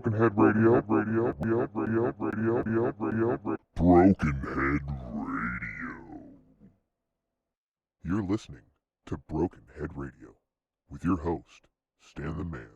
Broken Head Radio, Broken Head Radio. You're listening to Broken Head Radio with your host, Stan the Man.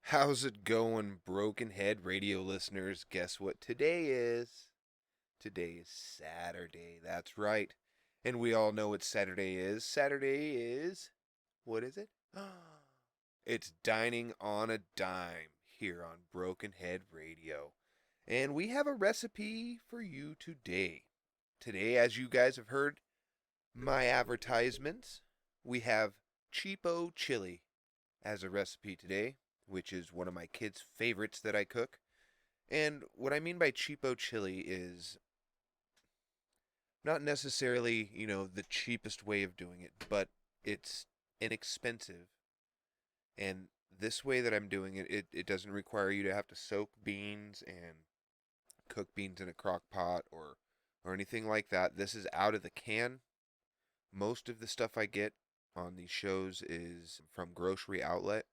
How's it going, Broken Head Radio listeners? Guess what today is? Today is Saturday. That's right. And we all know what Saturday is. Saturday is. What is it? It's Dining on a Dime here on Broken Head Radio. And we have a recipe for you today. Today, as you guys have heard my advertisements, we have cheapo chili as a recipe today, which is one of my kids' favorites that I cook. And what I mean by cheapo chili is not necessarily, the cheapest way of doing it, but it's inexpensive. And this way that I'm doing it, it doesn't require you to have to soak beans and cook beans in a crock pot or anything like that. This is out of the can. Most of the stuff I get on these shows is from Grocery Outlet.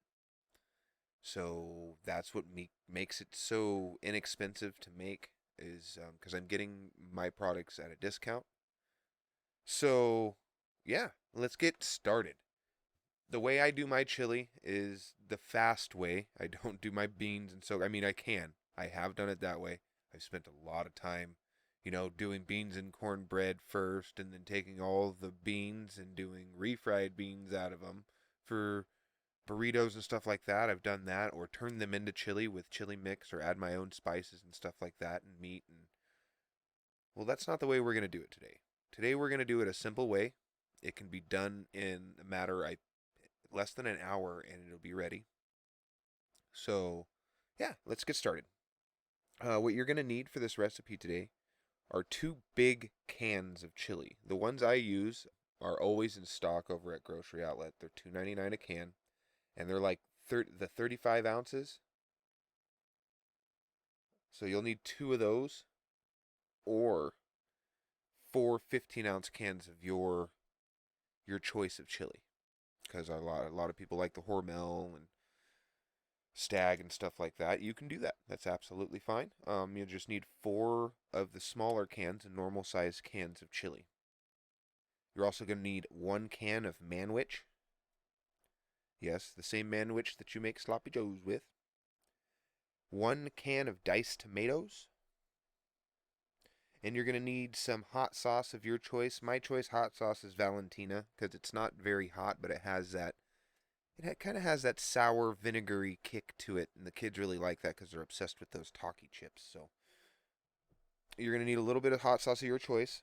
So that's what makes it so inexpensive to make is because I'm getting my products at a discount. So yeah, let's get started. The way I do my chili is the fast way. I don't do my beans and so I mean I can. I have done it that way. I've spent a lot of time, doing beans and cornbread first and then taking all the beans and doing refried beans out of them for burritos and stuff like that. I've done that or turned them into chili with chili mix or add my own spices and stuff like that and meat and well, that's not the way we're going to do it today. Today we're going to do it a simple way. It can be done in a matter I less than an hour and it'll be ready. So, yeah, let's get started. What you're going to need for this recipe today are two big cans of chili. The ones I use are always in stock over at Grocery Outlet. They're $2.99 a can, and they're like 35 ounces. So you'll need two of those, or four 15-ounce cans of your choice of chili, because a lot of people like the Hormel and Stag and stuff like that. You can do that. That's absolutely fine. You just need four of the smaller cans and normal size cans of chili. You're also going to need one can of Manwich. Yes, the same Manwich that you make sloppy joes with. One can of diced tomatoes. And you're going to need some hot sauce of your choice. My choice hot sauce is Valentina because it's not very hot, but it kind of has that sour vinegary kick to it, and the kids really like that because they're obsessed with those Taki chips. So you're going to need a little bit of hot sauce of your choice,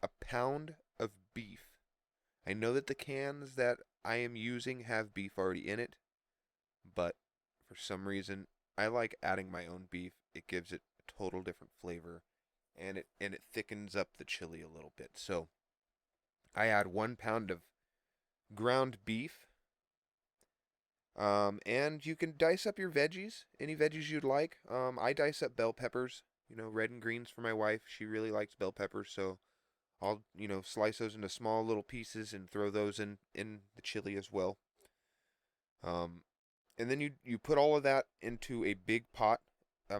a pound of beef. I know that the cans that I am using have beef already in it, but for some reason I like adding my own beef. It gives it a total different flavor and it thickens up the chili a little bit. So I add 1 pound of ground beef. And you can dice up your veggies, any veggies you'd like. I dice up bell peppers, red and greens for my wife. She really likes bell peppers, so I'll, slice those into small little pieces and throw those in the chili as well. Um, and then you put all of that into a big pot,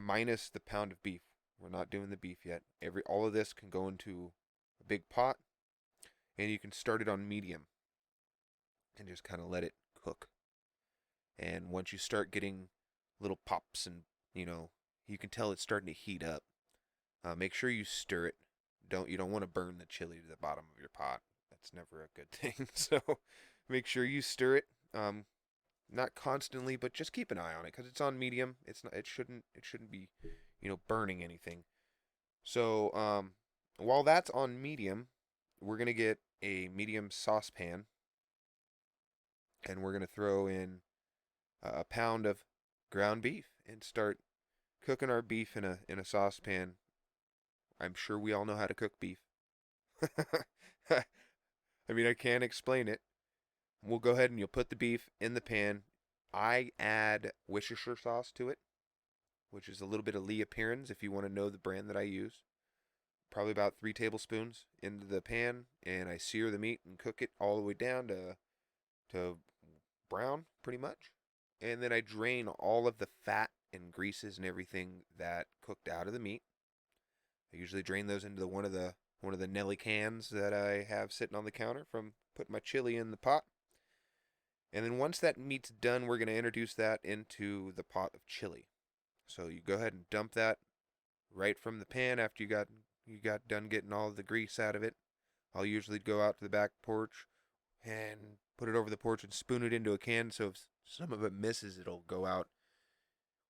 minus the pound of beef. We're not doing the beef yet. All of this can go into a big pot, and you can start it on medium and just kind of let it cook. And once you start getting little pops and, you can tell it's starting to heat up, make sure you stir it. You don't want to burn the chili to the bottom of your pot. That's never a good thing. So make sure you stir it. Not constantly, but just keep an eye on it because it's on medium. It shouldn't be, burning anything. So while that's on medium, we're gonna get a medium saucepan and we're gonna throw in a pound of ground beef and start cooking our beef in a saucepan. I'm sure we all know how to cook beef. I mean, I can't explain it. We'll go ahead and you'll put the beef in the pan. I add Worcestershire sauce to it, which is a little bit of Lee Appearance if you want to know the brand that I use. Probably about 3 tablespoons into the pan, and I sear the meat and cook it all the way down to brown, pretty much. and then I drain all of the fat and greases and everything that cooked out of the meat. I usually drain those into one of the Nelly cans that I have sitting on the counter from putting my chili in the pot. And then once that meat's done, we're going to introduce that into the pot of chili. So you go ahead and dump that right from the pan after you got done getting all of the grease out of it. I'll usually go out to the back porch and put it over the porch and spoon it into a can, so if some of it misses, it'll go out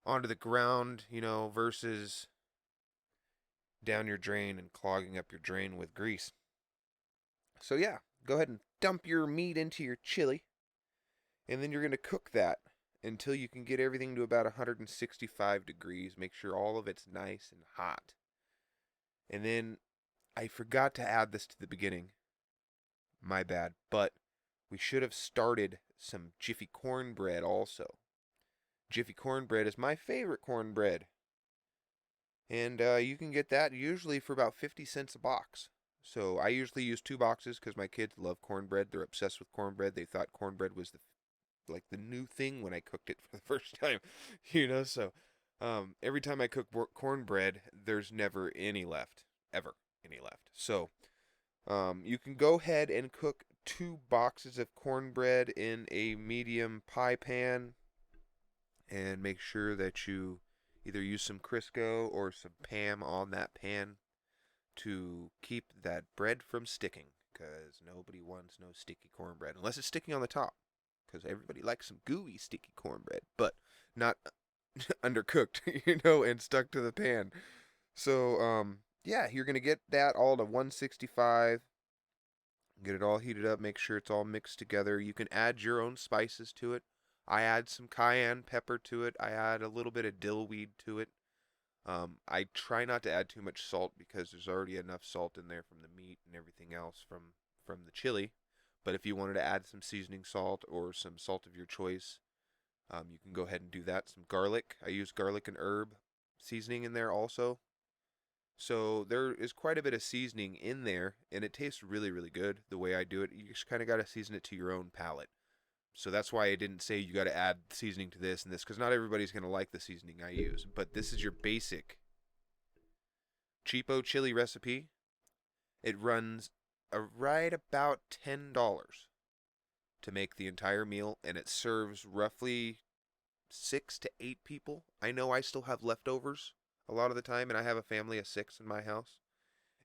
onto the ground, versus down your drain and clogging up your drain with grease. So yeah, go ahead and dump your meat into your chili, and then you're going to cook that until you can get everything to about 165 degrees. Make sure all of it's nice and hot. And then I forgot to add this to the beginning. My bad. But we should have started some Jiffy cornbread also. Jiffy cornbread is my favorite cornbread. And you can get that usually for about 50 cents a box. So I usually use 2 boxes because my kids love cornbread. They're obsessed with cornbread. They thought cornbread was the new thing when I cooked it for the first time. So every time I cook cornbread, there's never any left. Ever any left. So you can go ahead and cook 2 boxes of cornbread in a medium pie pan, and make sure that you either use some Crisco or some Pam on that pan to keep that bread from sticking, because nobody wants no sticky cornbread unless it's sticking on the top, because everybody likes some gooey sticky cornbread, but not undercooked, and stuck to the pan. So yeah, you're going to get that all to 165. Get it all heated up, make sure it's all mixed together. You can add your own spices to it. I add some cayenne pepper to it. I add a little bit of dill weed to it. I try not to add too much salt because there's already enough salt in there from the meat and everything else from the chili. But if you wanted to add some seasoning salt or some salt of your choice, you can go ahead and do that. Some garlic. I use garlic and herb seasoning in there also. So there is quite a bit of seasoning in there, and it tastes really, really good the way I do it. You just kind of got to season it to your own palate. So that's why I didn't say you got to add seasoning to this and this, because not everybody's going to like the seasoning I use. But this is your basic cheapo chili recipe. It runs right about $10 to make the entire meal, and it serves roughly 6 to 8 people. I know I still have leftovers a lot of the time, and I have a family of 6 in my house,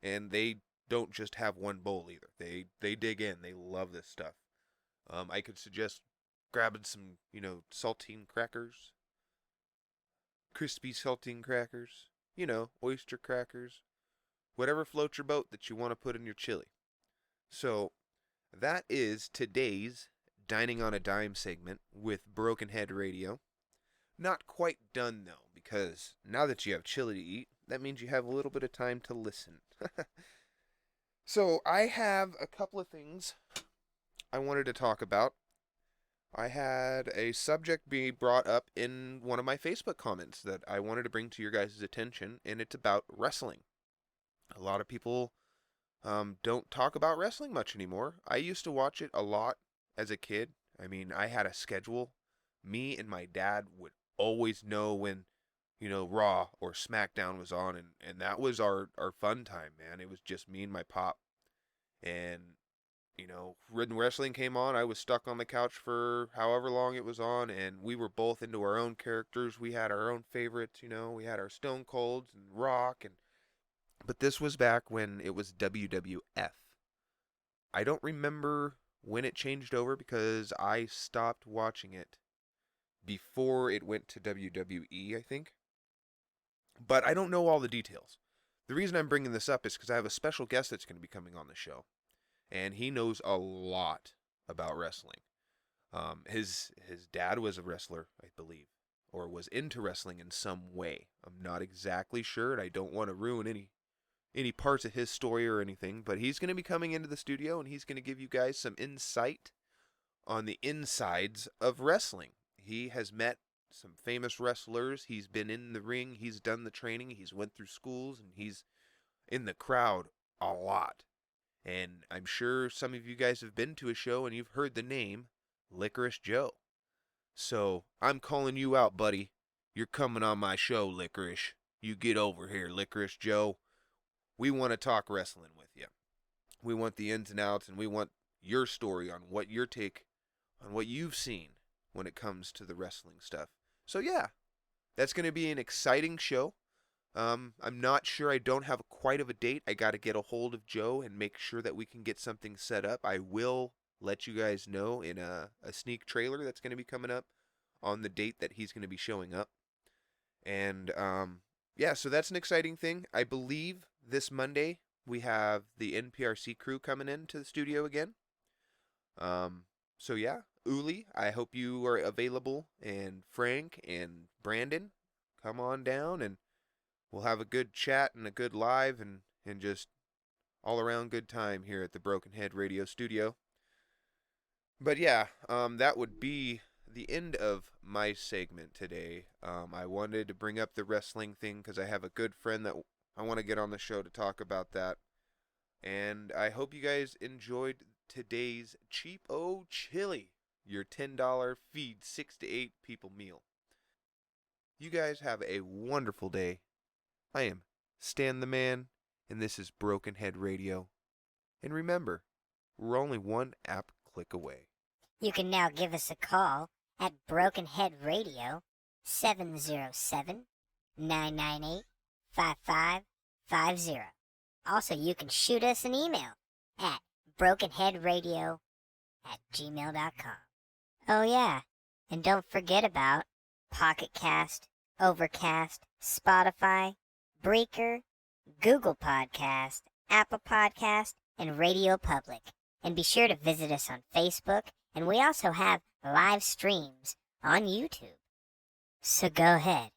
and they don't just have one bowl either. They dig in. They love this stuff. I could suggest grabbing some, saltine crackers, crispy saltine crackers, oyster crackers, whatever floats your boat that you want to put in your chili. So that is today's Dining on a Dime segment with Broken Head Radio. Not quite done though, because now that you have chili to eat, that means you have a little bit of time to listen. So I have a couple of things I wanted to talk about. I had a subject be brought up in one of my Facebook comments that I wanted to bring to your guys' attention, and it's about wrestling. A lot of people don't talk about wrestling much anymore. I used to watch it a lot as a kid. I mean, I had a schedule. Me and my dad would always know when, Raw or SmackDown was on, and that was our fun time, man. It was just me and my pop. And, when wrestling came on, I was stuck on the couch for however long it was on, and we were both into our own characters. We had our own favorites, we had our Stone Colds and Rock, but this was back when it was WWF. I don't remember when it changed over because I stopped watching it before it went to WWE, I think. But I don't know all the details. The reason I'm bringing this up is because I have a special guest that's going to be coming on the show, and he knows a lot about wrestling. His dad was a wrestler, I believe, or was into wrestling in some way. I'm not exactly sure, and I don't want to ruin any parts of his story or anything, but he's going to be coming into the studio, and he's going to give you guys some insight on the insides of wrestling. He has met some famous wrestlers. He's been in the ring. He's done the training. He's went through schools, and he's in the crowd a lot. And I'm sure some of you guys have been to a show and you've heard the name Licorice Joe. So I'm calling you out, buddy. You're coming on my show, Licorice. You get over here, Licorice Joe. We want to talk wrestling with you. We want the ins and outs, and we want your story on what your take on what you've seen when it comes to the wrestling stuff. So yeah, that's going to be an exciting show. I'm not sure. I don't have quite of a date. I got to get a hold of Joe and make sure that we can get something set up. I will let you guys know in a sneak trailer that's going to be coming up on the date that he's going to be showing up. And yeah, so that's an exciting thing. I believe this Monday we have the NPRC crew coming into the studio again. So yeah, Uli, I hope you are available, and Frank and Brandon, come on down and we'll have a good chat and a good live and just all around good time here at the Broken Head Radio Studio. But yeah, that would be the end of my segment today. I wanted to bring up the wrestling thing because I have a good friend that I want to get on the show to talk about that. And I hope you guys enjoyed today's Cheapo Chili, your $10 feed 6 to 8 people meal. You guys have a wonderful day. I am Stan the Man, and this is Broken Head Radio. And remember, we're only one app click away. You can now give us a call at Broken Head Radio 707-998-5550. Also, you can shoot us an email at brokenheadradio@gmail.com. Oh yeah, and don't forget about Pocket Cast, Overcast, Spotify, Breaker, Google Podcast, Apple Podcast, and Radio Public. And be sure to visit us on Facebook, and we also have live streams on YouTube. So go ahead,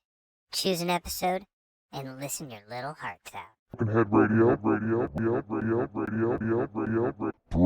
choose an episode, and listen your little hearts out. Broken Head Radio. Broken Head